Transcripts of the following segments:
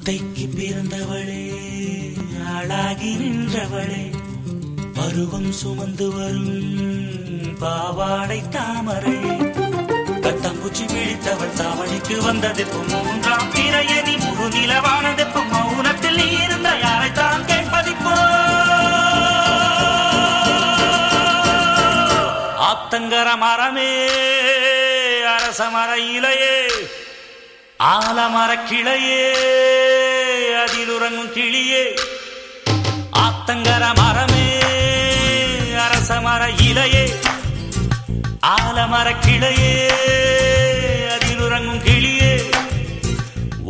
மெத்தைக்கு பிறந்தவளே, ஆளாகி நின்றவளே, பருவம் சுமந்து வரும் பாவாடை தாமரை, கட்டம்பூச்சி பிடித்தவள் தாவணிக்கு வந்ததெப்பு, மூன்றாம் பிறையணி முழு நிலவானதெப்பு, மௌனத்தில் நீ இருந்த யாரைத்தான் கேட்பதிப்போ. ஆத்தங்கர மரமே, அரச மர இலையே, ஆலமர கிளையே, அதில் உறங்கும் கிளியே. ஆத்தங்கர மரமே, அரச மர இலையே, ஆலமர கிளையே, அதில் உறங்கும் கிளியே.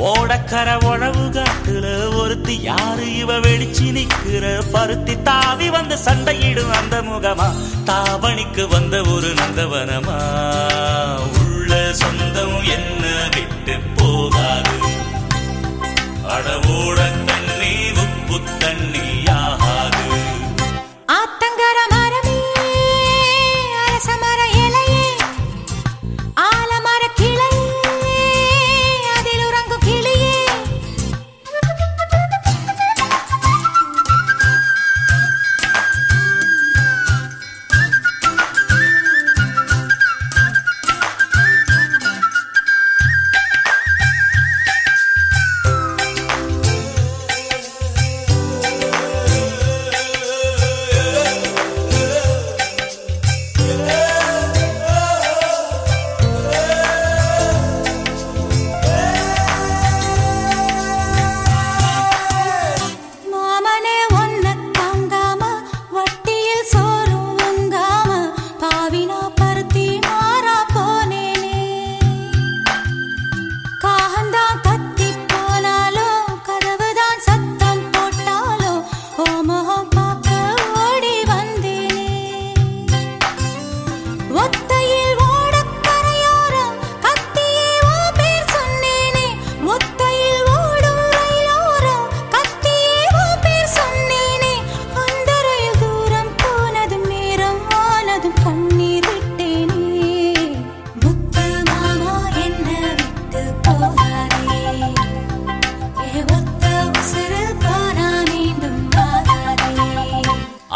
ஓடக்கர உழவு காட்டுல ஒருத்தி யாரு இவ வெளிச்சி நிக்கிற, பருத்தி தாவி வந்து சண்டையிடும் அந்த முகமா, தாவணிக்கு வந்த ஒரு நந்தவனமா. உள்ள சொந்தம் என்ன விட்டு போகாது, அடவோட தண்ணி உப்பு தண்ணி ஆகாது. ஆத்தங்கர மரமே, அரச மர இலையே, ஆலமர கிளையே, அதில் உறங்கும் கிளியே.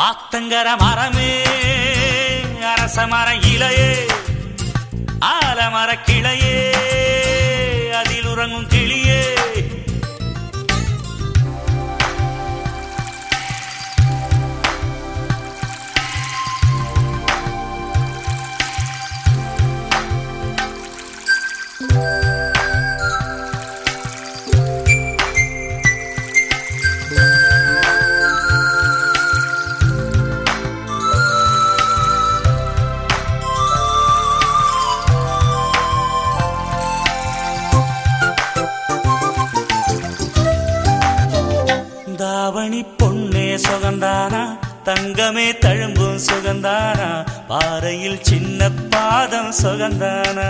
ஆத்தங்கர மரமே, அரச மர இலையே, ஆலமர கிளையே, அதில் உறங்கும் கிளியே. தாவணி பொன்னே சுகந்தானா, தங்கமே தழும்பும் சுகந்தானா, பாறையில் சின்ன பாதம் சுகந்தானா.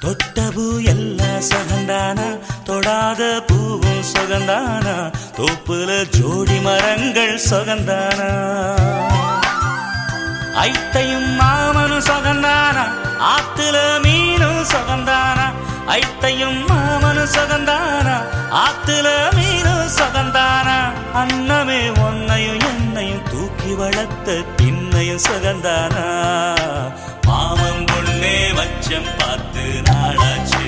தொட்டபூ எல்லாம் சுகந்தானா, தொடாத பூவும் சுகந்தானா, தோப்புல ஜோடி மரங்கள் சுகந்தானா. ஐத்தையும் மாமனும் சுகந்தானா, ஆத்துல மீனும் சுகந்தானா, ஐத்தையும் மாமனும் சுகந்தானா, ஆத்துல மீனும் சுகந்தானா. அன்னமே ஒன்னையும் என்னையும் தூக்கி வளர்த்த திண்ணையும் சுகந்தானா. மாமன் பொண்ணே மச்சம் பார்த்து நாளாச்சு,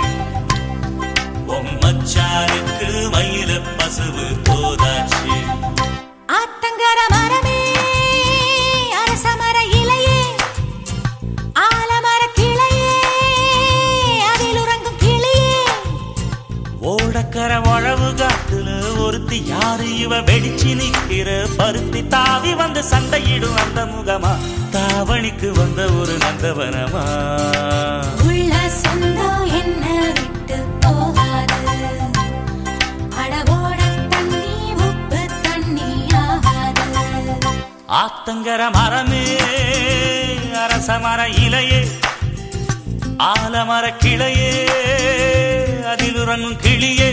மச்சானுக்கு மயில பசுவு தோதாச்சு. ஆத்தங்கர மரமே, அரச மர இலையே, ஆலமர கிளையே, அதில் உறங்கும் கிளியே. ஓடக்கர உழவு காட்டுல ஒருத்தி யாரு இவ வெடிச்சு நிக்கிற, பருத்தி தாவி வந்து சண்டையிடும் அந்த முகமா, தாவணிக்கு வந்த ஒரு நந்தவனமா. உள்ள சொந்தம் என்ன விட்டு போகாது, அடவோட தண்ணி உப்பு தண்ணி ஆகாது. ஆத்தங்கர மரமே, அரச மர இலையே, ஆலமர கிளையே, அதில் உறங்கும் கிளியே.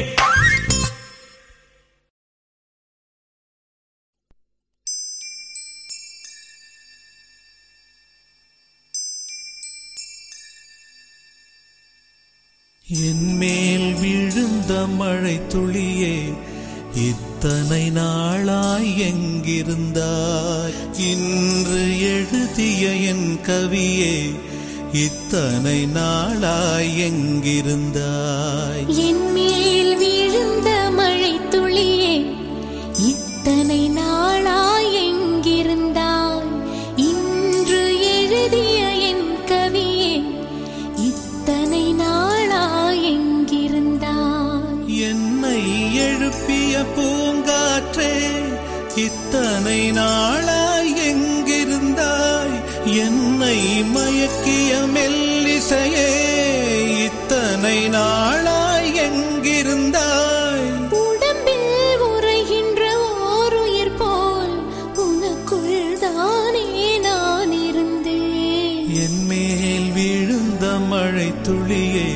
என் மேல் விழுந்த மழை துளியே இத்தனை நாளாய் எங்கிருந்தாய்? இன்று எழுதிய என் கவியே இத்தனை நாளாய் எங்கிருந்தாய்? என் மேல் விழுந்த மழை துளியே இத்தனை நாளாய் எங்கிருந்தாய்? இன்று எழுதிய என் கவியே இத்தனை நாளாய் எங்கிருந்தாய்? என்னை எழுப்பிய பூங்காற்றே இத்தனை நாளாய் எங்கிருந்தாய்? என்னை மயக்கிய மெல்லிசையே இத்தனை நாளாய் எங்கிருந்தாய்? உடம்பில் உறைகின்ற ஓர் உயிர் போல் உனக்குள் தானே நான் இருந்தேன். என் மேல் விழுந்த மழை துளியே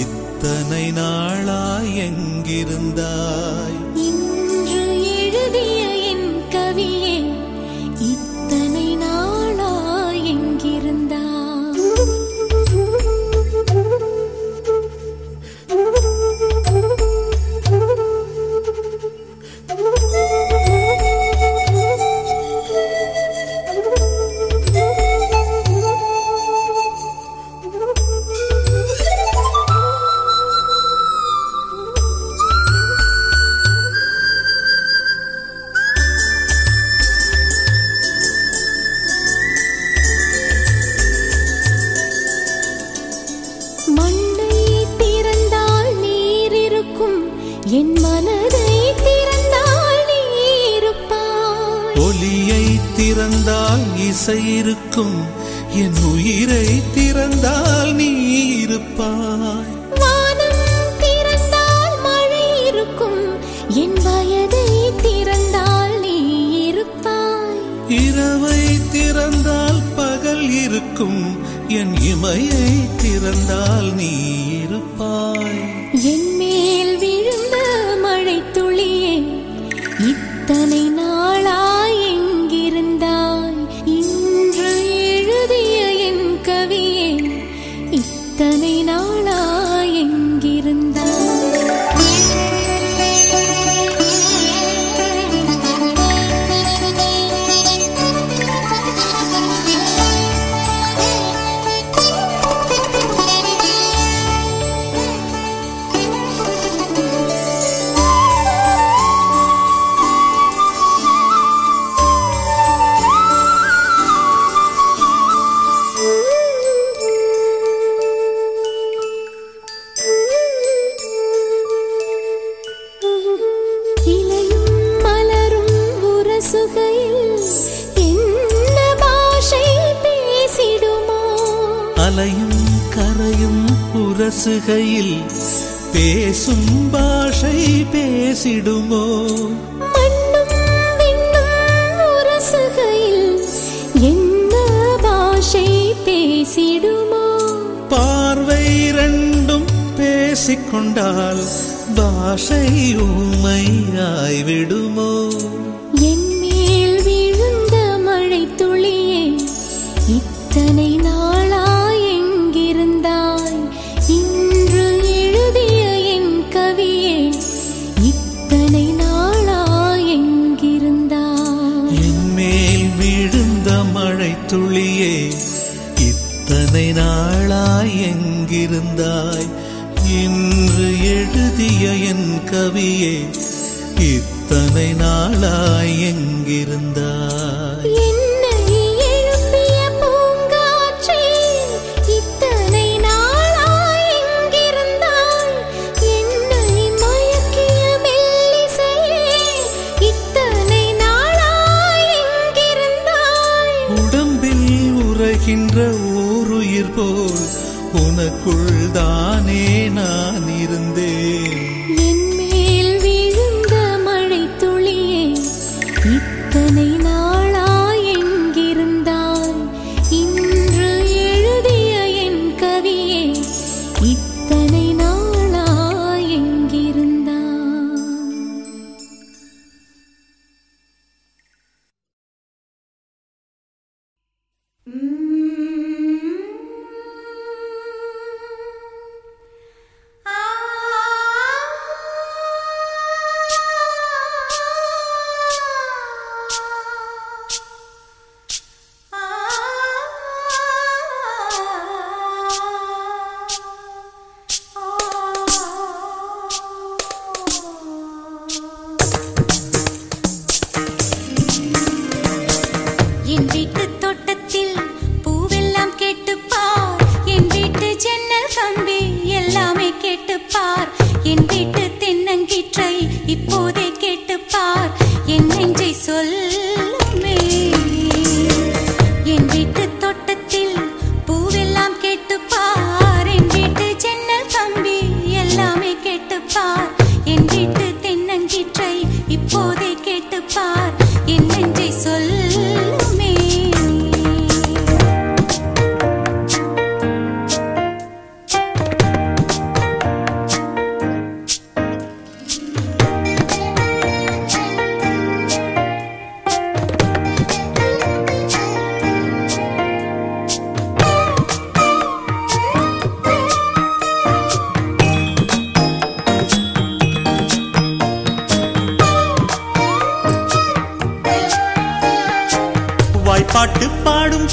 இத்தனை நாளாய் எங்கிருந்தாய்? இன்று எழுதிய என் கவியே இத்தனை நாளாய் எங்கிருந்தாய்? மண்ணை திறந்தால் நீர் இருக்கும், என் மனதை திறந்தால் நீ இருப்பாய். ஒலியை திறந்தால் இசை இருக்கும், என் உயிரை திறந்தால் நீ இருப்பாய். வானம் திறந்தால் மழை இருக்கும், என் வயதை திறந்தால் நீ இருப்பாய். இரவை திறந்தால் பகல் இருக்கும், என் இமையை திறந்தால் நீ இருப்பாய். என் மேல் விழுந்த மழை துளியே இத்தனை நாளாய் எங்கிருந்தாய்? இன்று எழுதிய என் கவியே இத்தனை நாளாய் எங்கிருந்தாய்? இலையும் மலரும் உரசுகையில் என்ன பாஷை பேசிடுமோ? அலையும் கரையும் உரசுகையில் பேசும் பாஷை பேசிடுமோ? மண்ணும் விண்ணும் உரசுகையில் என்ன பாஷை பேசிடுமோ? பார்வை ரெண்டும் பேசிக்கொண்டால் பாஷை ஊமையாய்விடுமோ? என் மேல் விழுந்த மழை துளியே இத்தனை நாளாய் எங்கிருந்தாய்? இன்று எழுதிய என் கவியே இத்தனை நாளாய் எங்கிருந்தாய்? என் மேல் விழுந்த மழை துளியே இத்தனை நாளாய் எங்கிருந்தாய்? இன்று எழுதிய என் கவியே இத்தனை நாளாய் எங்கிருந்தாய்? என்னை எழுப்பிய பூங்காற்றே இத்தனை நாளாய் எங்கிருந்தாய்? என்னை மயக்கிய மெல்லிசையே இத்தனை நாளாய் எங்கிருந்தாய்? உடம்பில் உறைகின்ற ஓருயிர் போல் உனக்குள் தானே நான் இருந்தேன். என் மேல் விழுந்த மழை துளியே இத்தனை நாளாய் எங்கிருந்தாய்? இன்று எழுதிய என் கவியே இத்தனை நாளாய் எங்கிருந்தாய்?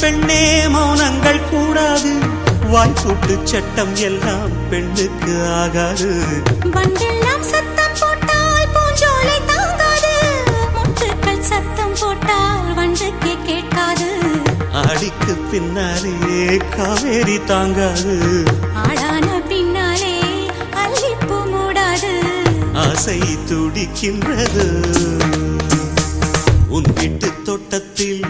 பெண்ணே மௌனங்கள் கூடாது, வாய்ப்பூட்டு சட்டம் எல்லாம் பெண்ணுக்கு ஆகாது. வண்டெல்லாம் சத்தம் போட்டால் பூஞ்சோலை தாங்காது, முட்டுக்கள் சத்தம் போட்டால் வண்டுக்கே கேட்காது. ஆடிக்கு பின்னாலே காவேரி தாங்காது, ஆடான பின்னாலே அல்லிப்பூ மூடாது. ஆசை துடிக்கின்றது. உன் வீட்டு தோட்டத்தில்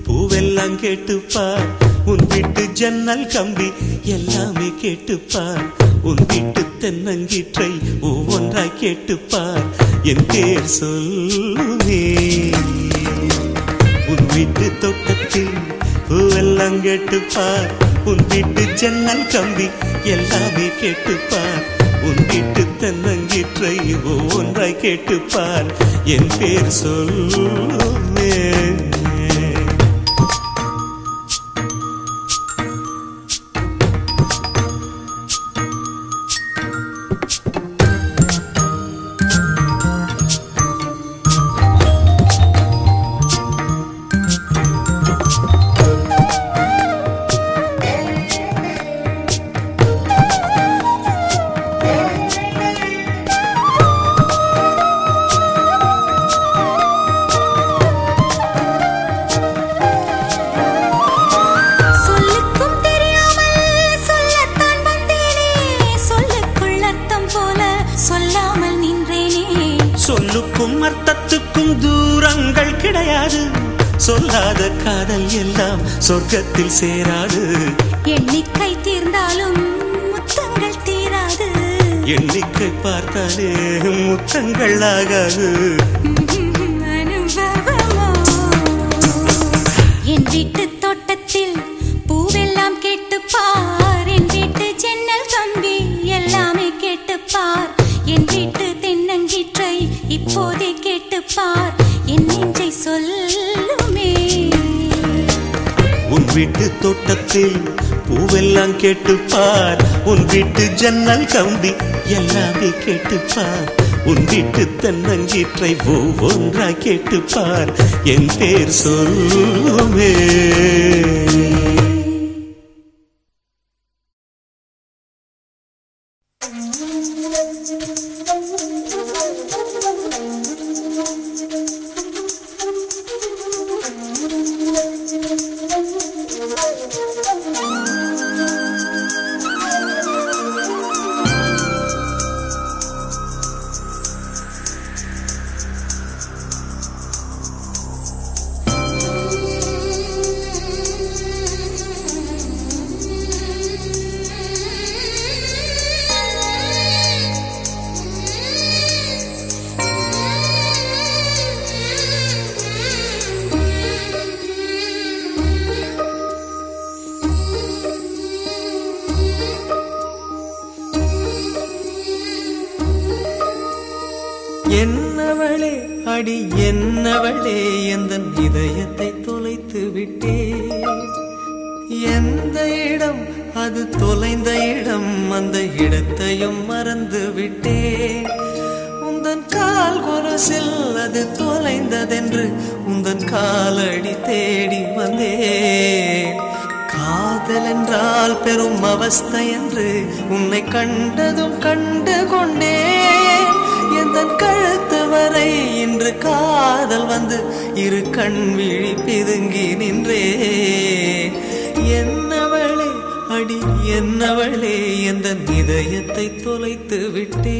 பூவெல்லாம் கேட்டுப்பார், உன் வீட்டு ஜன்னல் கம்பி எல்லாமே கேட்டுப்பார், உன் வீட்டு தென்னங்கீற்றை ஒவ்வொன்றாய் கேட்டுப்பார், என் பேர் சொல்லுமே. உன் வீட்டு தோட்டத்தில் பூவெல்லாம் கேட்டுப்பார், உன் வீட்டு ஜன்னல் கம்பி எல்லாமே கேட்டுப்பார், உன் வீட்டு தென்னங்கீற்றை ஒவ்வொன்றாய் கேட்டுப்பார், என் பேர் சொல்லுமே. சொல்லுக்கும் அர்த்தத்துக்கும் தூரங்கள் கிடையாது, சொல்லாத காதல் எல்லாம் சொர்க்கத்தில் சேராது. எண்ணிக்கை தீர்ந்தாலும் முத்தங்கள் தீராது, எண்ணிக்கை பார்த்தாலே முத்தங்கள் ஆகாது. அனுபவமோ என் வீட்டு தோட்டத்தில் பூவெல்லாம் கேட்டுப்பார், என் வீட்டு ஜன்னல் கம்பி எல்லாமே கேட்டுப்பார், என் வீட்டு தென்னங்கீற்றை இப்போதே கேட்டுப்பார், என் நெஞ்சை சொல்லுமே. உன் வீட்டு தோட்டத்தில் பூவெல்லாம் கேட்டுப்பார், உன் வீட்டு ஜன்னல் கம்பி எல்லாமே கேட்டுப்பார், உன் வீட்டு தென்னங்கீற்றை ஒவ்வொன்றாய் கேட்டுப்பார், என் பேர் சொல்லுமே. என்னவளே அடி என்னவளே எந்தன் இதயத்தை தொலைத்து விட்டே, எந்த இடம் அது தொலைந்த இடம், அந்த இடத்தையும் மறந்து விட்டே. உந்தன் கால் கொலுசில் அது தொலைந்ததென்று உந்தன் காலடி தேடி வந்தேன். காதல் என்றால் பெரும் அவஸ்தை என்று உன்னை கண்டதும் கண்டு கொண்டேன். எந்தன் கழுத்து வரை இன்று காதல் வந்து இரு கண் விழி பிதுங்கி நின்றே. என்னவளே அடி என்னவளே எந்தன் இதயத்தை தொலைத்து விட்டே.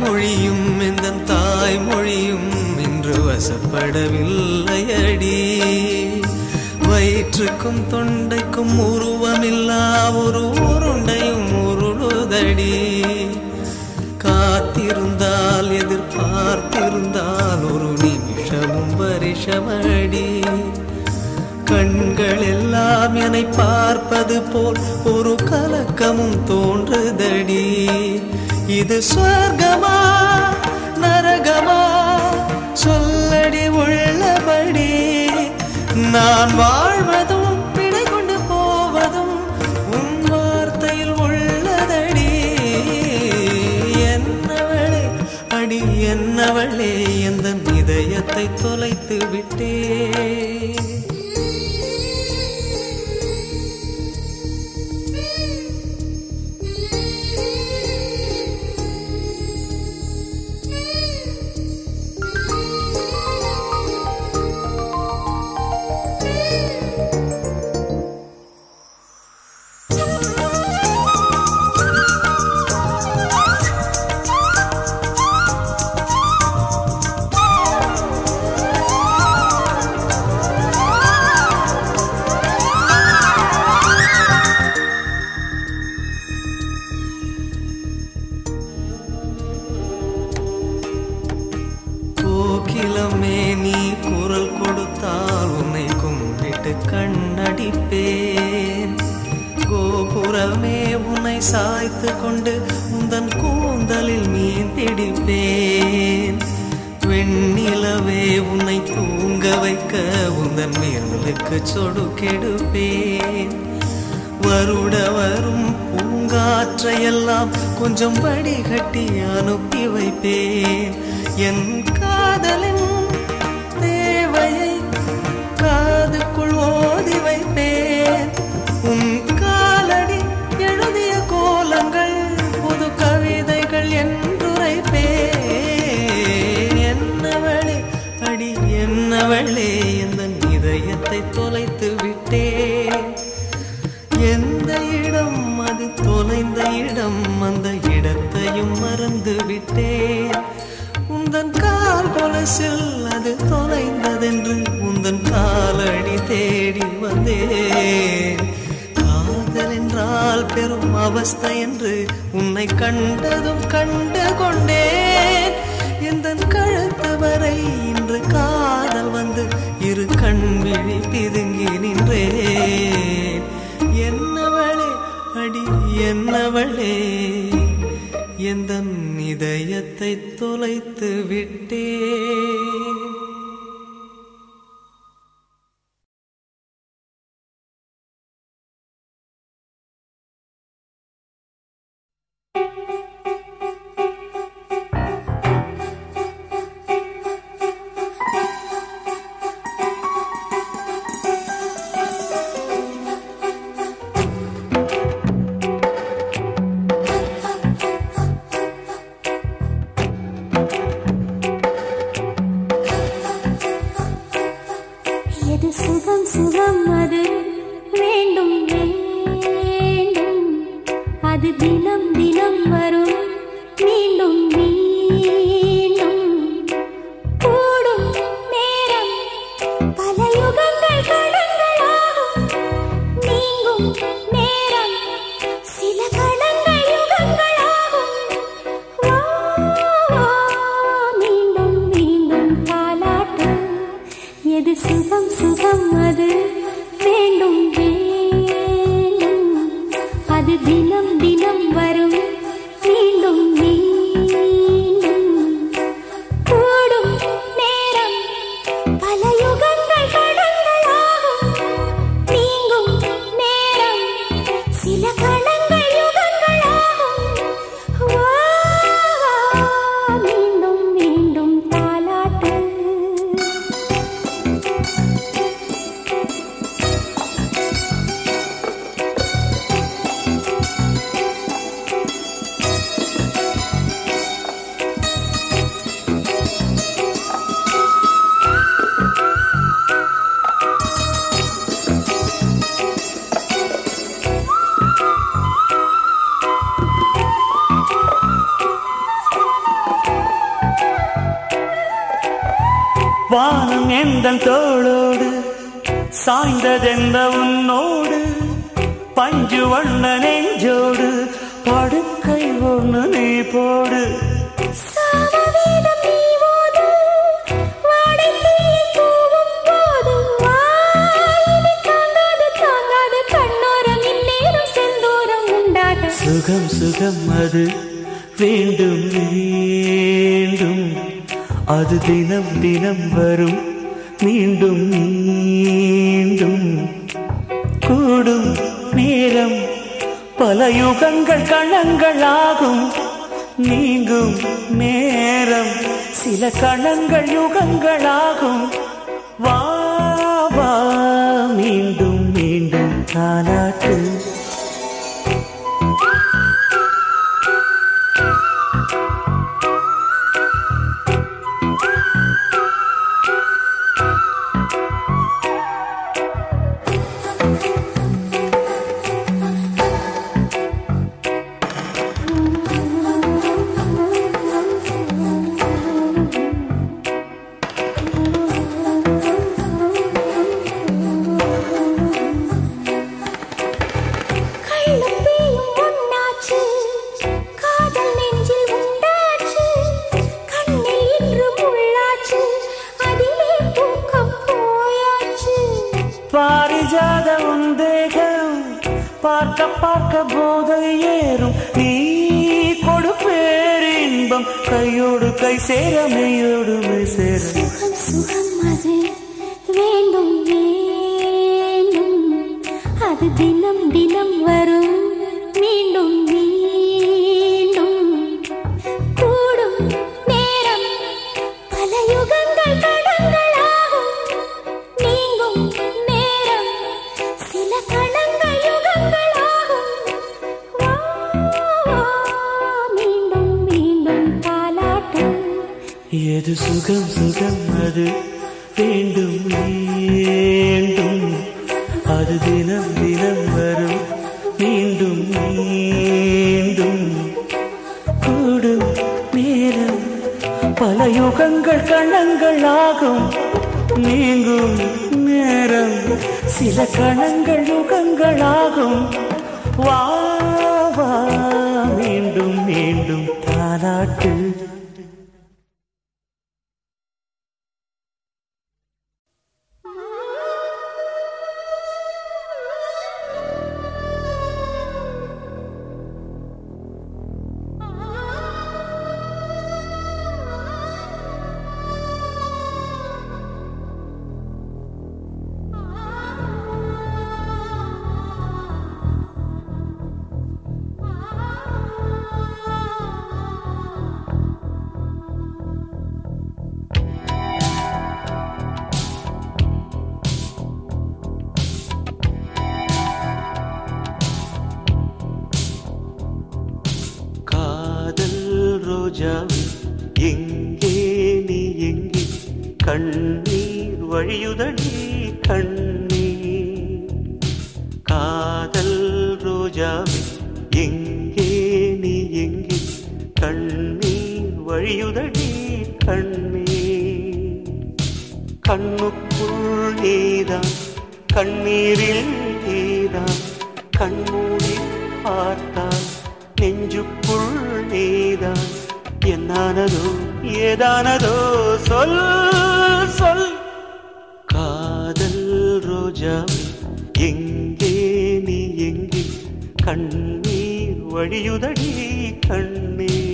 மொழியும் எந்தன் தாய்மொழியும் இன்று வசப்படவில்லையடி. வயிற்றுக்கும் தொண்டைக்கும் உருவமில்லா ஒரு உருண்டையும் உருளுதடி. காத்திருந்தால் எதிர்பார்த்திருந்தால் ஒரு நிமிஷமும் வருஷமடி. கண்கள் எல்லாம் என்னை பார்ப்பது போல் ஒரு கலக்கமும் தோன்றுதடி. இது சொர்க்கமா நரகமா சொல்லடி உள்ளபடி. நான் வாழ்வதும் பிழை கொண்டு போவதும் உன் வார்த்தையில் உள்ளதடி. என்னவளே அடி என்னவளே எந்த இதயத்தை தொலைத்து விட்டே. கோகிலமே நீ குரல் கொடுத்தால் உன்னை கும்பிட்டு கண்ணடிப்பேன். கோபுரமே உன்னை சாய்த்து கொண்டு உந்தன் கூந்தலில் மீன் பிடிப்பேன். வெண்ணிலவே உன்னை தூங்க வைக்க உந்தன் விரலுக்கு சொடுக்கெடுப்பேன். வருட வரும் பூங்காற்றையெல்லாம் கொஞ்சம் வடிகட்டி அனுப்பி வைப்பேன். என் காதலின் தேவையை காதுக்குள் ஓதி வைப்பேன். உன் காலடி எழுதிய கோலங்கள் புது கவிதைகள் என்றுரைப்பேன். என்னவளே அடி என்னவளே எந்த இதயத்தை தொலைத்து விட்டேன். எந்த இடம் அது தொலைந்த இடம் அந்த இடத்தையும் மறந்து விட்டேன். உந்தன் கால் கொலசில் அது தொலைந்ததென்று உந்தன் காலடி தேடி வந்தேன். காதல் என்றால் பெரும் அவஸ்தை என்று உன்னை கண்டதும் கண்டு கொண்டேன். எந்தன் கழுத்து வரை இன்று காதல் வந்து இரு கண் விழி பிதுங்கி நின்றேன். என்னவளே அடி என்னவளே எந்தன் இதயத்தை தொலைத்து விட்டேன். சுகம் சுகம் அது வேண்டும் வேண்டும், அது தினம் தினம் வரும் மீண்டும் மீண்டும். கூடும் நேரம் பல யுகங்கள் கடங்களாகும், நீங்கும் நேரம் சில கடங்கள் யுகங்களாகும். வா வா மீண்டும் மீண்டும் தாலாட்டு, எது சுகம் சுகம் அது வேண்டும் வேண்டும், அது தினம் தினம் வரும் மீண்டும் மீண்டும். கூடும் நேரம் பல யுகங்கள் கடங்களாகும், நீங்கும் நேரம் சில கடங்கள் யுகங்களாகும். வா வா மீண்டும் மீண்டும் தாலாட்டு. வானம் எந்தன் தோளோடு சாய்ந்ததெந்த உன்னோடு, பஞ்சு வண்ண நெஞ்சோடு படுக்கை ஒன்று நீ போடு. தாங்க சுகம் சுகம் அது வேண்டும் வேண்டும், அது தினம் தினம் வரும் மீண்டும் மீண்டும். கூடும் நேரம் பல யுகங்கள் கணங்களாகும், நீங்கும் நேரம் சில கணங்கள் யுகங்களாகும். வா வா மீண்டும் மீண்டும் தாலாட்டு. பாரிஜாத உந்தேகம் பார்க்க பார்க்க போதை ஏறும், நீ கொடுப்பேர் இன்பம் கையோடு கை சேர மெய்யோடு மெய் சேர. சுகம் சுகம் அது வேண்டும் வேண்டும், அது தினம் தினம் வரும் மீண்டும் மீண்டும். கூடும் நேரம் பல யுகங்கள் கடங்களாகும், நீங்கும் நேரம் சில கணங்கள் யுகங்களாகும். வா வா மீண்டும் மீண்டும் தாலாட்டு. எது சுகம் சுகம் அது வேண்டும் வேண்டும், அது தினம் தினம் வரும் மீண்டும் மீண்டும். கூடும் நேரம் பல யுகங்கள் கணங்களாகும், நீங்கும் நேரம் சில கணங்கள் யுகங்களாகும். வா வா மீண்டும் மீண்டும் தாலாட்டு. எங்கே நீ எங்கே, கண்ணீர் வழியுதடி கண்ணீர். காதல் ரோஜாவே எங்கே நீ எங்கே, கண்ணீர் வழியுதடி கண்ணீர். கண்ணுக்குள் நீதான் கண்ணீரில் நீதான், கண்மூடி பார்த்தால் நெஞ்சுக்குள் நீதான். என்னானதோ ஏதானதோ சொல் சொல். காதல் ரோஜாவே எங்கே நீ எங்கே, கண்ணீர் வழியுதடி கண்ணீர்.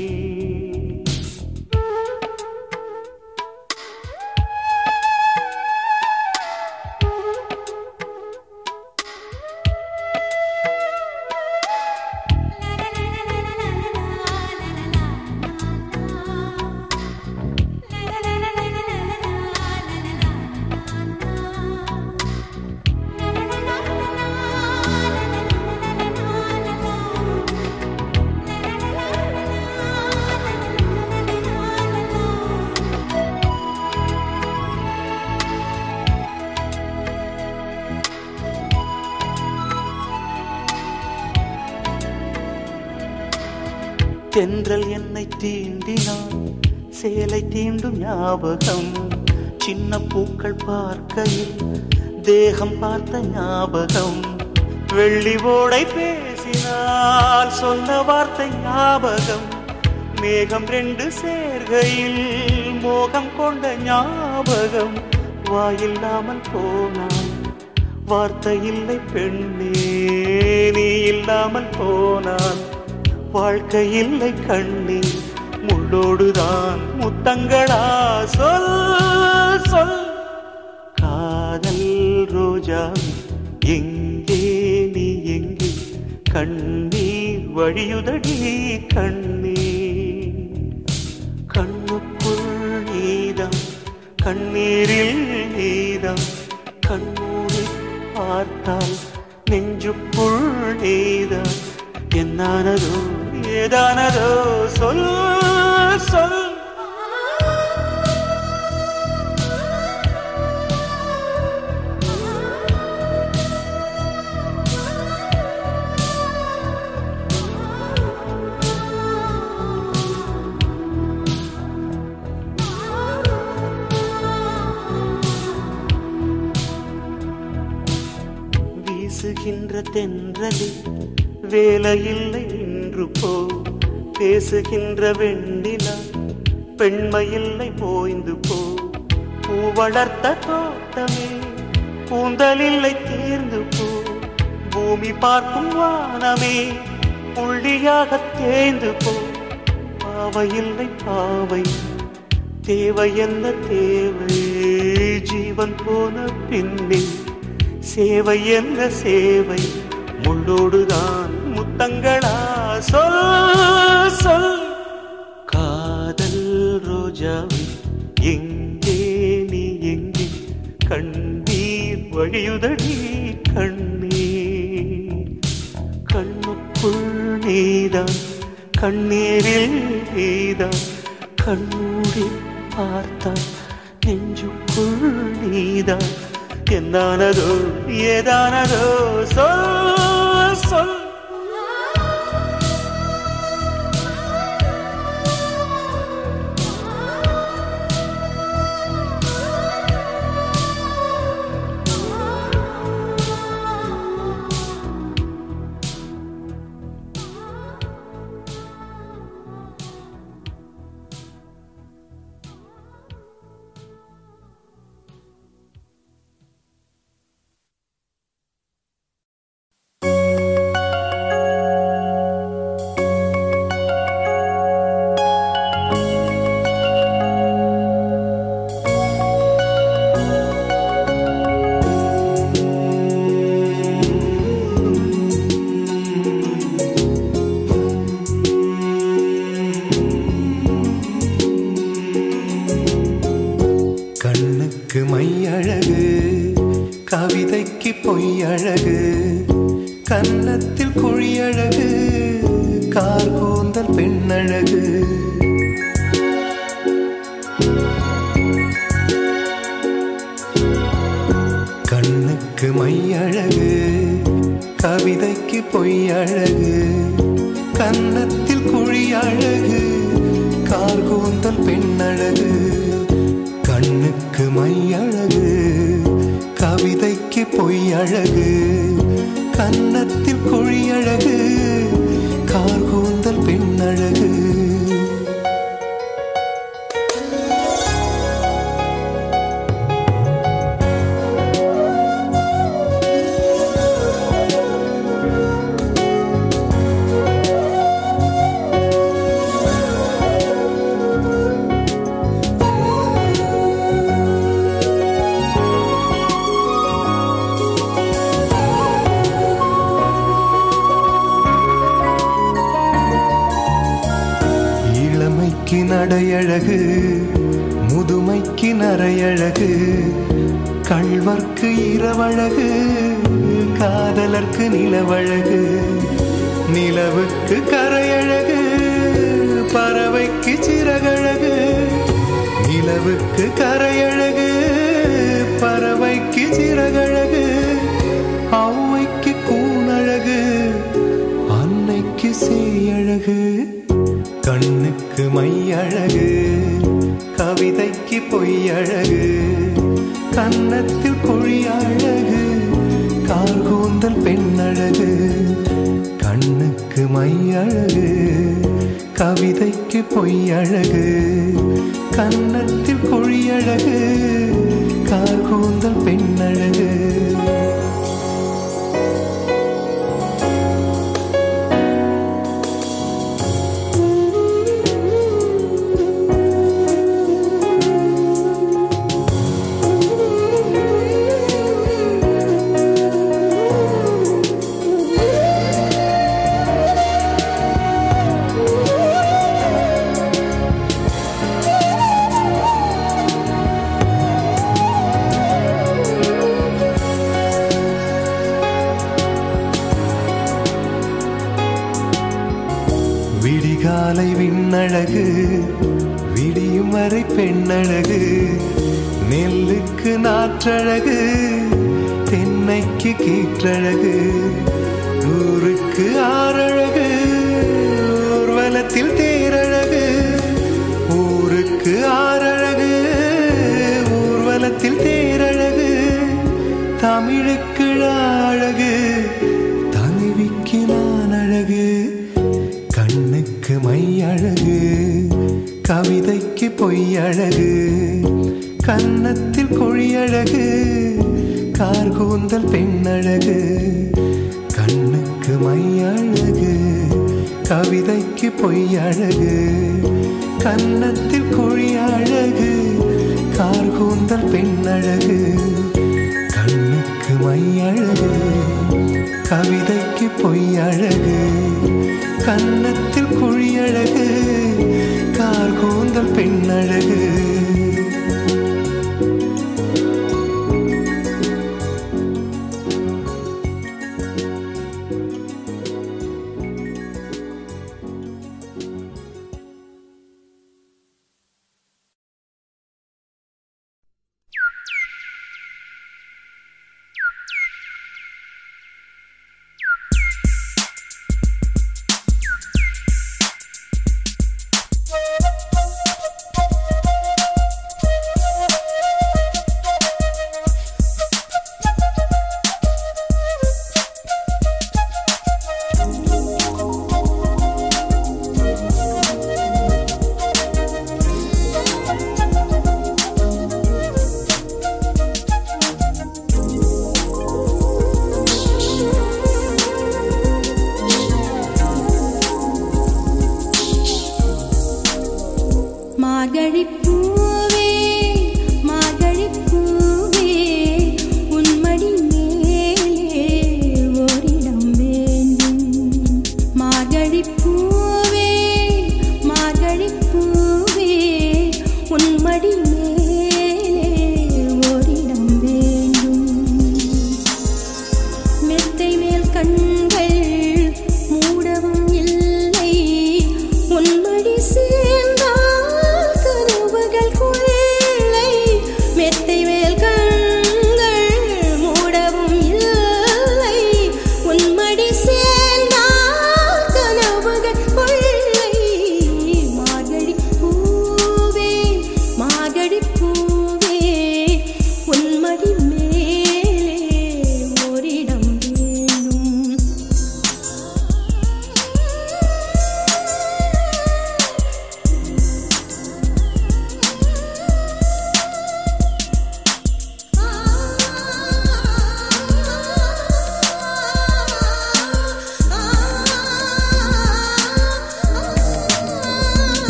தென்றல் என்னை தீண்டினான், சேலை தீண்டும் ஞாபகம். சின்ன பூக்கள் பார்க்கையில் தேகம் பார்த்த ஞாபகம். வெள்ளி ஓடை பேசினால் சொன்ன வார்த்தை ஞாபகம். மேகம் ரெண்டு சேர்கையில் மோகம் கொண்ட ஞாபகம். வாயில்லாமல் போனான் வார்த்தை இல்லை பெண்ணே, நீ இல்லாமல் போனால் வாழ்க்கை இல்லை கண்ணே, முள்ளோடுதான் முத்தங்களா? சொல் சொல். காதல் ரோஜா எங்கே நீ எங்கே, கண்ணீர் வழியுதடி கண்ணீர். கண்ணுக்குள் நீதான், கண்ணீரில் நீதான், கண்ணூரை பார்த்தால் நெஞ்சுக்குள் நீதான். என்னானதோ ஏதானதோ சொல் சொல். வீசுகின்ற தென்றலில் வேலையில்லை நின்று போ, பேசுகின்ற வெண்ணிலா பெண்மையில்லை போய்ந்து போ. பூ வளர்த்த தோட்டமே கூந்தலில்லை தேர்ந்து போ, பூமி பார்க்கும் வானமே புள்ளியாக தேய்ந்து போ. பாவையில்லை பாவை தேவை என்ன தேவை, ஜீவன் போன பின்னே சேவை என்ன சேவை, முள்ளோடுதான் முத்தங்களா? சொல் சொல். காதல் ரோஜாவே எங்கே நீ எங்கே, கண்ணீர் வழியுதடி கண்ணீர். கண்ணுக்குள் நீதான், கண்ணீரில் நீதான், கண்ணூரி பார்த்தான் நெஞ்சுக்குள் நீதான். என்னானதோ ஏதானதோ சொல் சொல். கவிதைக்கு பொய்யழகு, கன்னத்தில் குழியழகு, கார் கூந்தல் பெண்ணழகு. கண்ணுக்கு மையழகு, கவிதைக்கு பொய்யழகு, கன்னத்தில் குழியழகு, கார் கூந்தல் பெண்ணழகு. கண்ணுக்கு மையழகு, கவிதைக்கு பொய்யழகு, கன்னத்தில் குழியழகு, கார் கூந்தல் பெண்ணழகு. நடையழகு, முதுமைக்கு நரையழகு, கள்வர்க்கு இரவழகு, காதலர்க்கு நிலவழகு. நிலவுக்கு கரையழகு, பறவைக்கு சிறகழகு. நிலவுக்கு கரையழகு, பறவைக்கு சிறகழகு. ஔவைக்கு கூணழகு, அன்னைக்கு சேயழகு. கண்ணுக்கு மையழகு, கவிதைக்கு பொய்யழகு, கன்னத்தில் குழியழகு, கார் கூந்தல் பெண்ணழகு. கண்ணுக்கு மையழகு, கவிதைக்கு பொய்யழகு, கன்னத்தில் குழியழகு, கார் கூந்தல் பெண்ணழகு. விடிகாலை விண்ணழகு விடியும் வரை பெண்ணழகு நெல்லுக்கு நாற்றழகு தென்னைக்கு கீற்றழகு ஊருக்கு ஆறழகு ஊர்வலத்தில் தேரழகு ஊருக்கு ஆறழகு ஊர்வலத்தில் தேரழகு தமிழுக்கு அழகு தலைவிக்கு நான் அழகு கண்ணுக்கு மை அழகு கவிதைக்கு பொய் அழகு கன்னத்தில் கொழி அழகு கார்கூந்தல் பெண்ணழகு கண்ணுக்கு மை அழகு கவிதைக்கு பொய் அழகு கன்னத்தில் கொழி அழகு கார்கூந்தல் பெண்ணழகு கண்ணுக்கு மை அழகு கவிதைக்கு பொய் அழகு கன்னத்தில் குழி அழகு கார்கூந்தல் பெண்ணழகு மார்கழி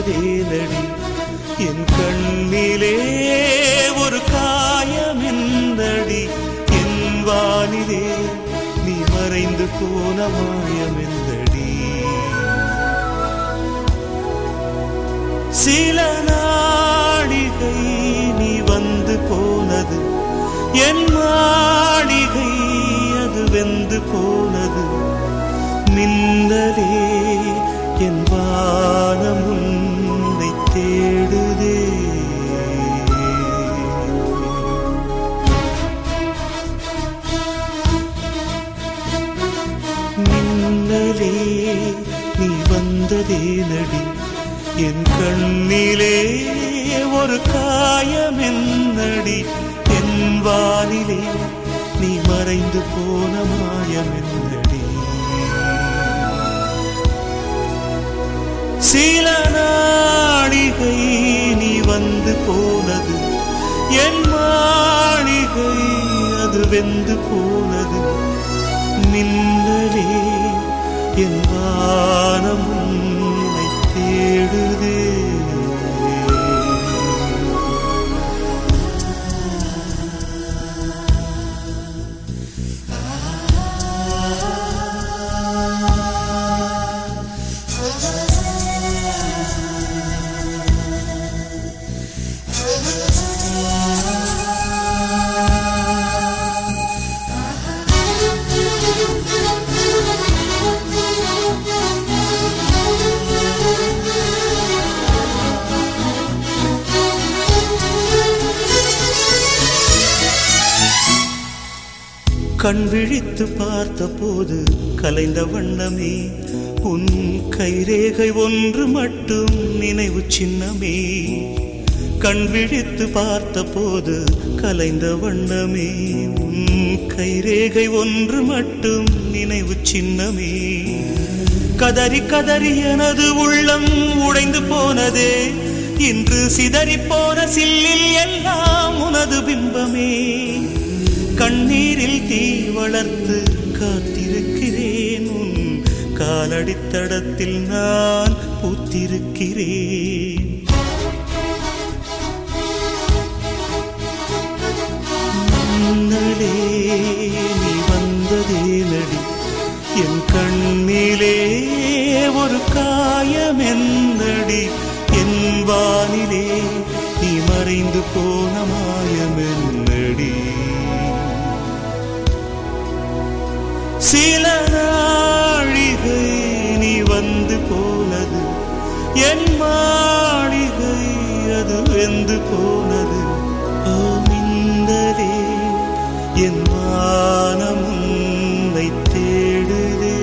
வந்ததேனடி என் கண்ணிலே ஒரு காயமெந்தடி என் வானிலே நீ மறைந்து போன மாயமெந்தடி சில நாடிகை நீ வந்து போனது என் மாளிகை அது வெந்து போனது மின்னலே என் வானம் உன்னை தேடுதே மின்னலே நீ வந்ததேனடி என் கண்ணிலே ஒரு காயமென்னடி என் வானிலே நீ மறைந்து போன மாயமென்னடி சில நாளிகை நீ வந்து போனது என் மாளிகை அது வெந்து போனது மின்னலே என் வானம் உன்னை தேடுதே கண் விழித்து பார்த்த போது கலைந்த வண்ணமே உன் கைரேகை ஒன்று மட்டும் நினைவு சின்னமே கண் விழித்து பார்த்த போது கலைந்த வண்ணமே உன் கைரேகை ஒன்று மட்டும் நினைவு சின்னமே கதறி கதறி எனது உள்ளம் உடைந்து போனதே இன்று சிதறி போன சில்லில் எல்லாம் உனது பிம்பமே கண்ணீரில் தீ வளர்த்து காத்திருக்கிறேன் உன் காலடித்தடத்தில் நான் பூத்திருக்கிறேன் மன்னலே நீ வந்ததேனடி என் கண்ணிலே ஒரு காயமென்னடி என் வானிலே நீ மறைந்து போன மாயமென்னடி சில நாழிகை நீ வந்து போனது என் மாளிகை அது வெந்து போனது ஓ மின்னலே என் வானம் உன்னை தேடுதே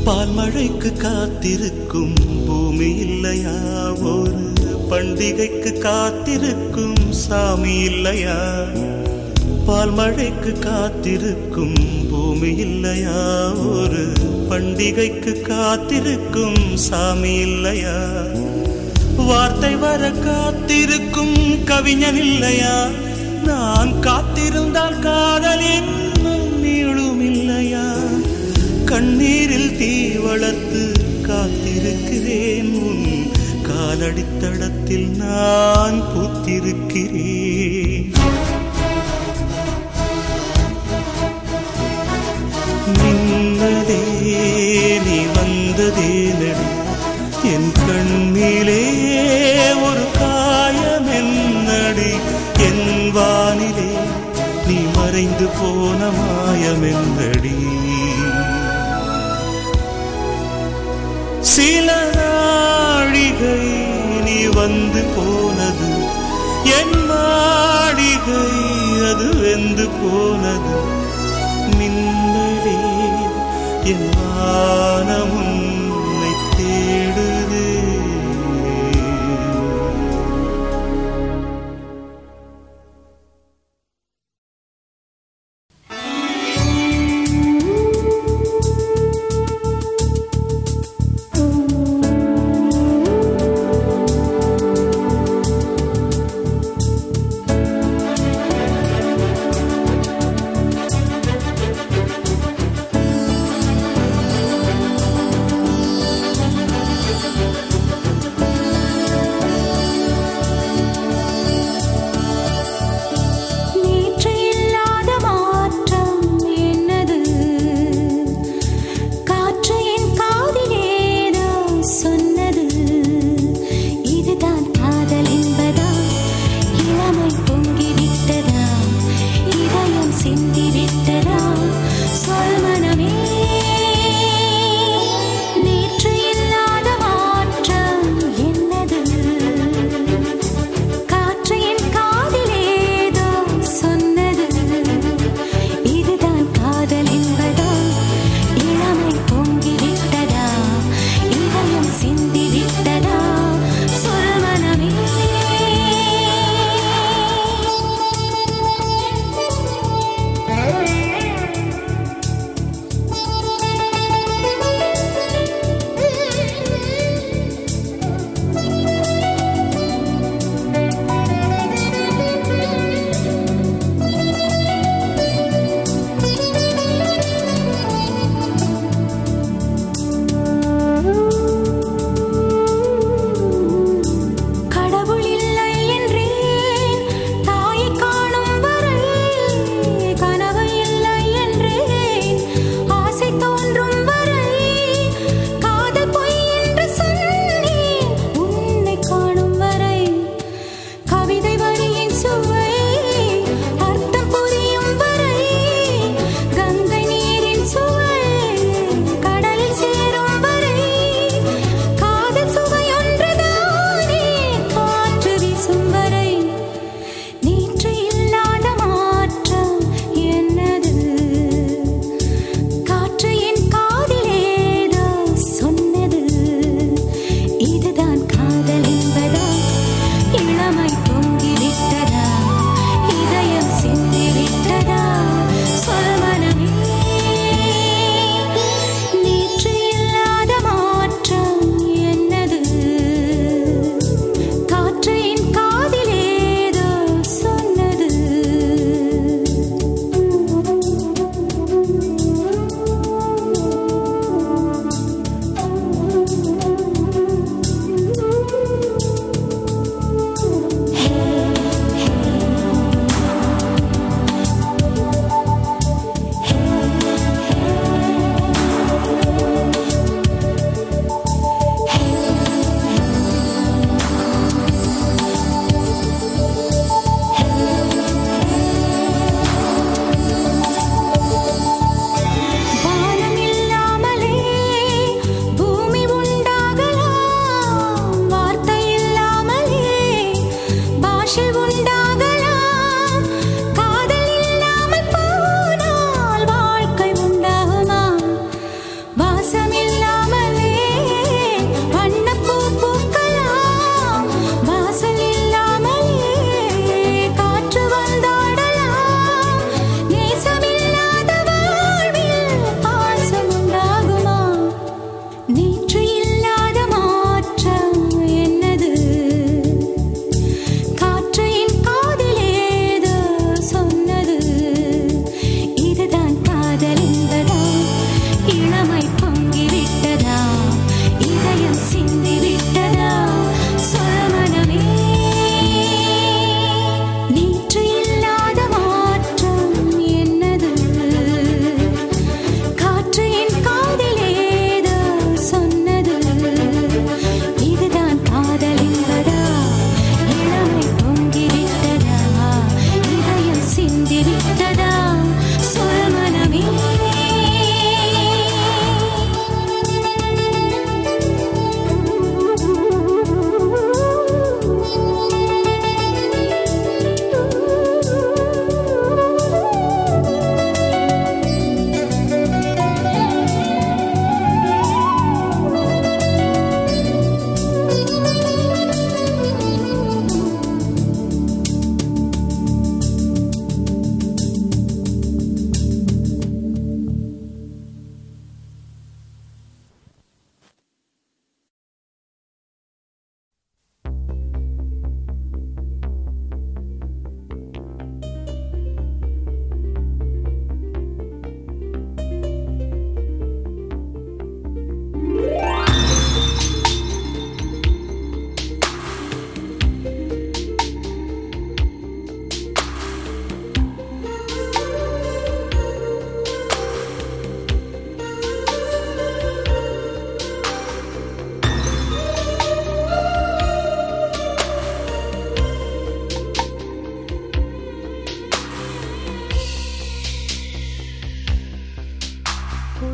பால்மழைக்கு காத்திருக்கும் பூமி இல்லையா ஒரு பண்டிகைக்கு காத்திருக்கும் சாமி இல்லையா பால்மழைக்கு காத்திருக்கும் பூமி இல்லையா ஒரு பண்டிகைக்கு காத்திருக்கும் சாமி இல்லையா வார்த்தை வர காத்திருக்கும் கவிஞன் இல்லையா நான் காத்திருந்தால் காதல் இன்னும் நீளும் இல்லையா கண்ணீரில் தீ வளர்த்து காத்திருக்கிறேன் உன் காலடித்தடத்தில் நான் பூத்திருக்கிறேன் மின்னலே நீ வந்ததேனடி என் கண்ணிலே ஒரு காயமென்னடி என் வானிலே நீ மறைந்து போன மாயமென்னடி சில நாழிகை நீ வந்து போனது என் மாளிகை அது வெந்து போனது மின்னலே என் வானம் உன்னை தேடுதே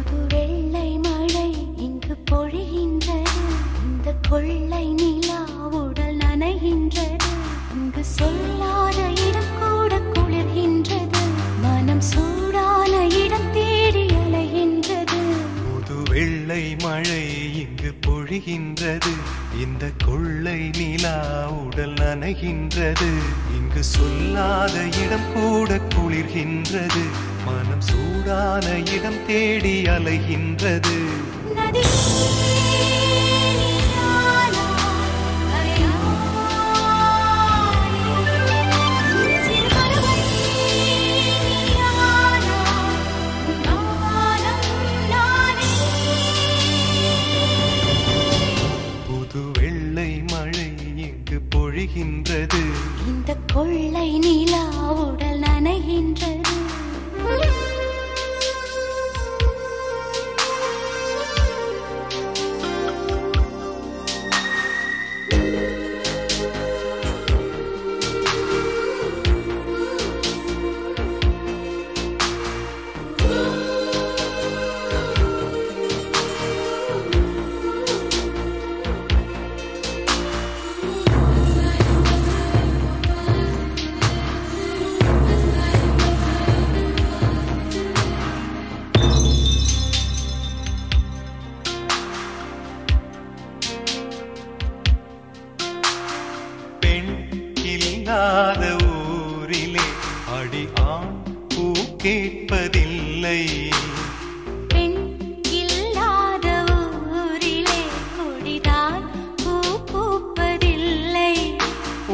புது வெள்ளை மழை இங்கு பொழிகின்றது. இந்த கொள்ளை நிலா உடல் நனைகின்றது. இங்கு சொல்லாத இடம் கூட குளிர்கின்றது. மனம் சூடான இடம் தேடி அலைகின்றது. புது வெள்ளை மழை இங்கு பொழிகின்றது. இந்த கொள்ளை நிலா உடல் நனைகின்றது. இங்கு சொல்லாத இடம் கூட குளிர்கின்றது. மனம் சூடான இடம் தேடி அலைகின்றது. நதி பொழிகின்றது. இந்த கொள்ளை நிலா உடல் நனைகின்றது. இல்லாத ஊரிலே அடி ஆண் பூ கேட்பதில்லை. பெண் இல்லாத ஊரிலே கொடிதான் பூ பூப்பதில்லை.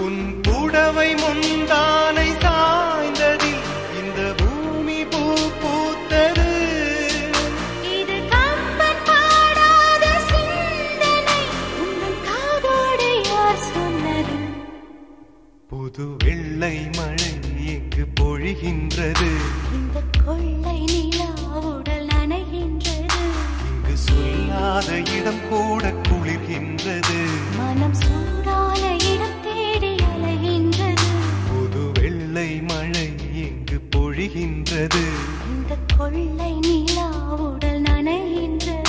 உன் புடவை முந்தானை சாய்ந்ததில் இந்த பூமி பூ பூத்தது. இது கம்பன் பாடாத சிந்தனை. உங்கள் காதோடு யார் சொன்னது? புது வெள்ளை மழை இங்கு பொழிகின்றது. இந்த கொள்ளை நிலா உடல் நனைகின்றது. இங்கு சொல்லாத இடம் கூட குளிர்கின்றது. மனம் சூடான இடம் தேடி அலைகின்றது. புது வெள்ளை மழை இங்கு பொழிகின்றது. இந்த கொள்ளை நிலா உடல் நனைகின்றது.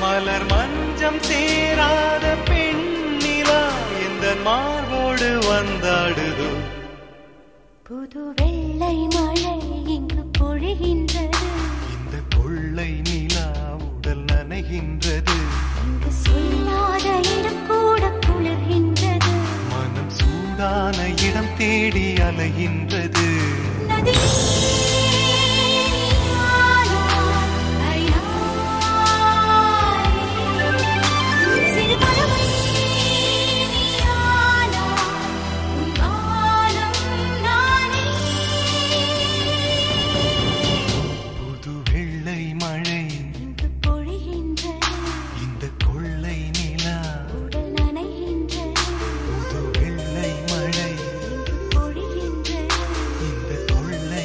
மலர் மஞ்சம் சேராத பெண்ணிலா எந்த மார்போடு வந்தாடுதோ. புது வெள்ளை மழை இங்கு பொழிகின்றது. இந்த கொள்ளை நிலா உடல் நனைகின்றது. இங்கு சொல்லாத இடம் கூட குளிர்கின்றது. மனம் சூடான இடம் தேடி அலைகின்றது. நதி மழை இந்த கொள்ளை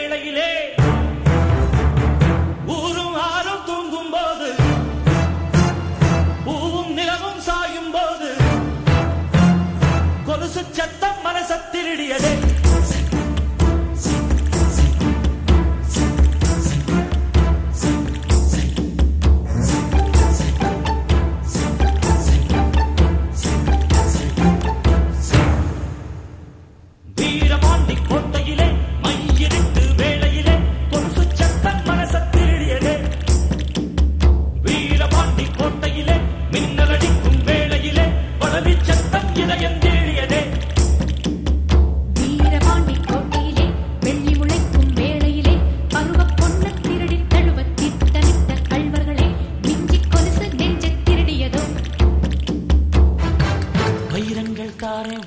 வேளையிலே ஊரும் ஆறும் தூங்கும் போது பூவும் நிலவும் சாயும் போது கொலுசு சத்தம் மனச திருடியதே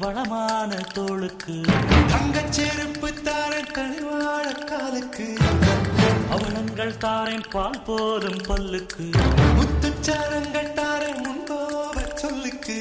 வளமான தோளுக்கு தங்கச் செருப்பு தாரன் கனிவாழ காலுக்கு அவலங்கள் தாரேன் பால் போதும் பல்லுக்கு முத்துச்சாரங்கள் தாரன் முன்போவ சொல்லுக்கு